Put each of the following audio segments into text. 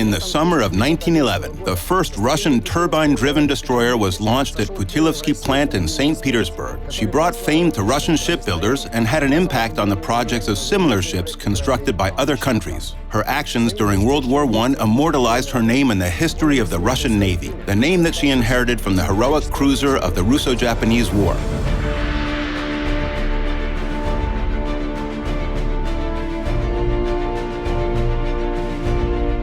In the summer of 1911, the first Russian turbine-driven destroyer was launched at Putilovsky plant in St. Petersburg. She brought fame to Russian shipbuilders and had an impact on the projects of similar ships constructed by other countries. Her actions during World War I immortalized her name in the history of the Russian Navy, the name that she inherited from the heroic cruiser of the Russo-Japanese War.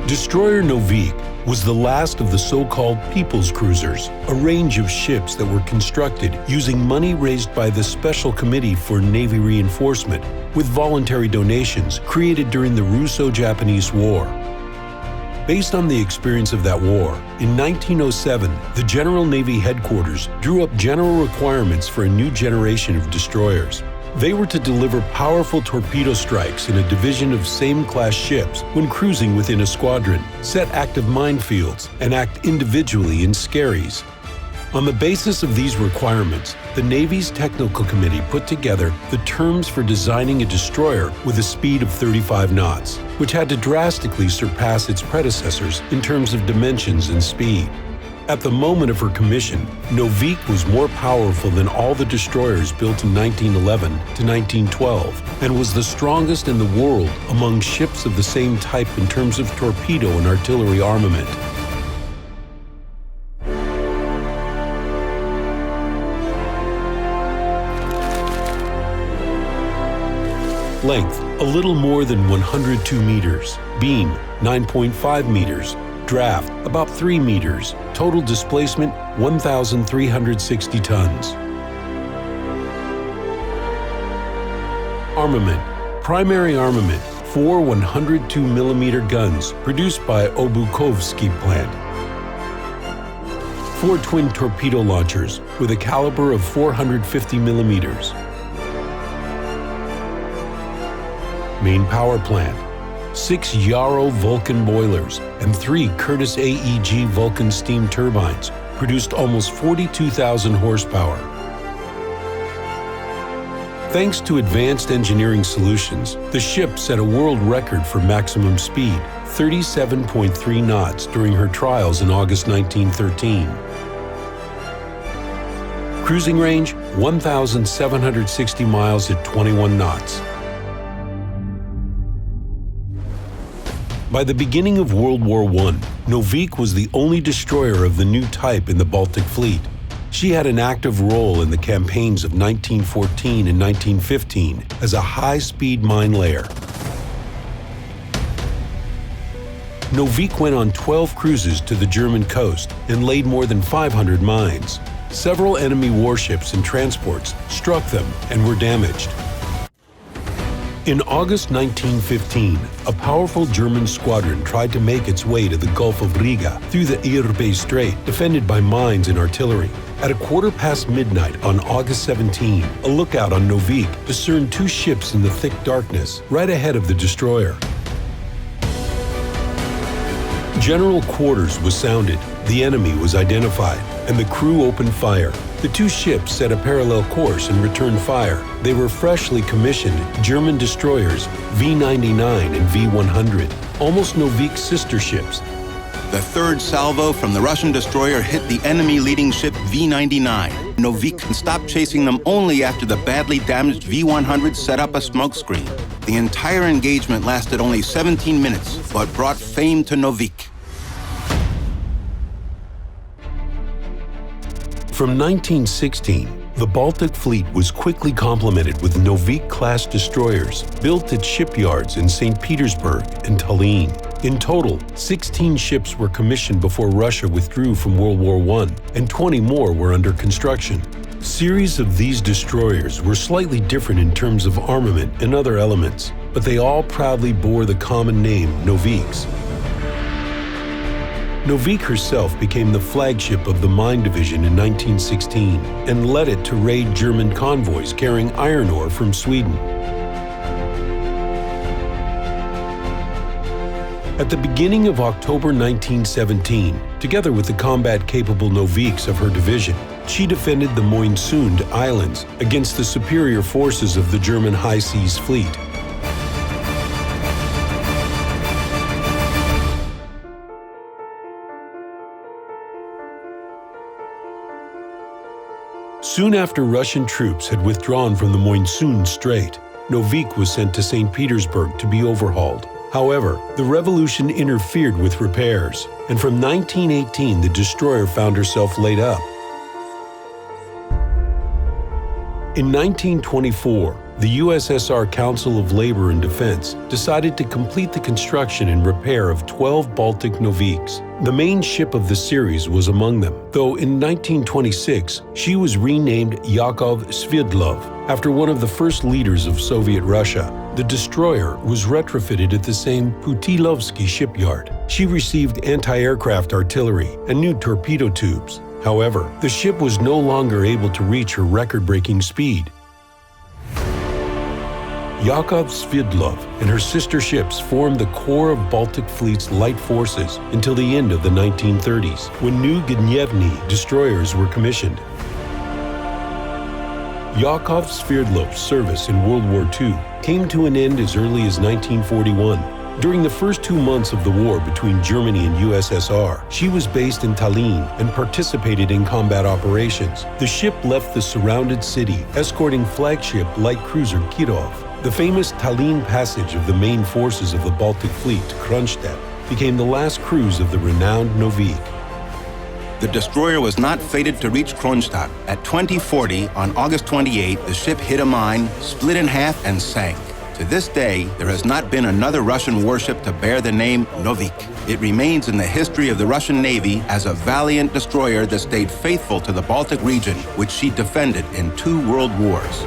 Destroyer Novik was the last of the so-called People's Cruisers, a range of ships that were constructed using money raised by the Special Committee for Navy Reinforcement with voluntary donations created during the Russo-Japanese War. Based on the experience of that war, in 1907, the General Navy Headquarters drew up general requirements for a new generation of destroyers. They were to deliver powerful torpedo strikes in a division of same-class ships when cruising within a squadron, set active minefields, and act individually in skerries. On the basis of these requirements, the Navy's Technical Committee put together the terms for designing a destroyer with a speed of 35 knots, which had to drastically surpass its predecessors in terms of dimensions and speed. At the moment of her commission, Novik was more powerful than all the destroyers built in 1911 to 1912 and was the strongest in the world among ships of the same type in terms of torpedo and artillery armament. Length, a little more than 102 meters. Beam, 9.5 meters. Draft, about 3 meters. Total displacement, 1,360 tons. Armament. Primary armament, 4 102mm guns produced by Obukovsky plant. 4 twin torpedo launchers with a caliber of 450mm. Main power plant. 6 Yarrow Vulcan boilers and 3 Curtiss AEG Vulcan steam turbines produced almost 42,000 horsepower. Thanks to advanced engineering solutions, the ship set a world record for maximum speed, 37.3 knots during her trials in August 1913. Cruising range, 1,760 miles at 21 knots. By the beginning of World War I, Novik was the only destroyer of the new type in the Baltic Fleet. She had an active role in the campaigns of 1914 and 1915 as a high-speed mine layer. Novik went on 12 cruises to the German coast and laid more than 500 mines. Several enemy warships and transports struck them and were damaged. In August 1915, a powerful German squadron tried to make its way to the Gulf of Riga through the Irbay Strait, defended by mines and artillery. At a quarter past midnight on August 17, a lookout on Novik discerned 2 ships in the thick darkness right ahead of the destroyer. General quarters was sounded, the enemy was identified, and the crew opened fire. The 2 ships set a parallel course and returned fire. They were freshly commissioned German destroyers V-99 and V-100, almost Novik's sister ships. The third salvo from the Russian destroyer hit the enemy leading ship V-99. Novik stopped chasing them only after the badly damaged V-100 set up a smokescreen. The entire engagement lasted only 17 minutes, but brought fame to Novik. From 1916, the Baltic Fleet was quickly complemented with Novik-class destroyers built at shipyards in St. Petersburg and Tallinn. In total, 16 ships were commissioned before Russia withdrew from World War I, and 20 more were under construction. Series of these destroyers were slightly different in terms of armament and other elements, but they all proudly bore the common name Noviks. Novik herself became the flagship of the Mine Division in 1916 and led it to raid German convoys carrying iron ore from Sweden. At the beginning of October 1917, together with the combat-capable Noviks of her division, she defended the Moonsund Islands against the superior forces of the German High Seas Fleet. Soon after Russian troops had withdrawn from the Monsoon Strait, Novik was sent to St. Petersburg to be overhauled. However, the revolution interfered with repairs, and from 1918 the destroyer found herself laid up. In 1924, the USSR Council of Labor and Defense decided to complete the construction and repair of 12 Baltic Noviks. The main ship of the series was among them, though in 1926 she was renamed Yakov Svidlov after one of the first leaders of Soviet Russia. The destroyer was retrofitted at the same Putilovsky shipyard. She received anti-aircraft artillery and new torpedo tubes. However, the ship was no longer able to reach her record-breaking speed. Yakov Svidlov and her sister ships formed the core of Baltic Fleet's light forces until the end of the 1930s, when new Gnievny destroyers were commissioned. Yakov Sverdlov's service in World War II came to an end as early as 1941. During the first 2 months of the war between Germany and USSR, she was based in Tallinn and participated in combat operations. The ship left the surrounded city, escorting flagship light cruiser Kirov. The famous Tallinn passage of the main forces of the Baltic Fleet to Kronstadt became the last cruise of the renowned Novik. The destroyer was not fated to reach Kronstadt. At 2040, on August 28, the ship hit a mine, split in half, and sank. To this day, there has not been another Russian warship to bear the name Novik. It remains in the history of the Russian Navy as a valiant destroyer that stayed faithful to the Baltic region, which she defended in 2 world wars.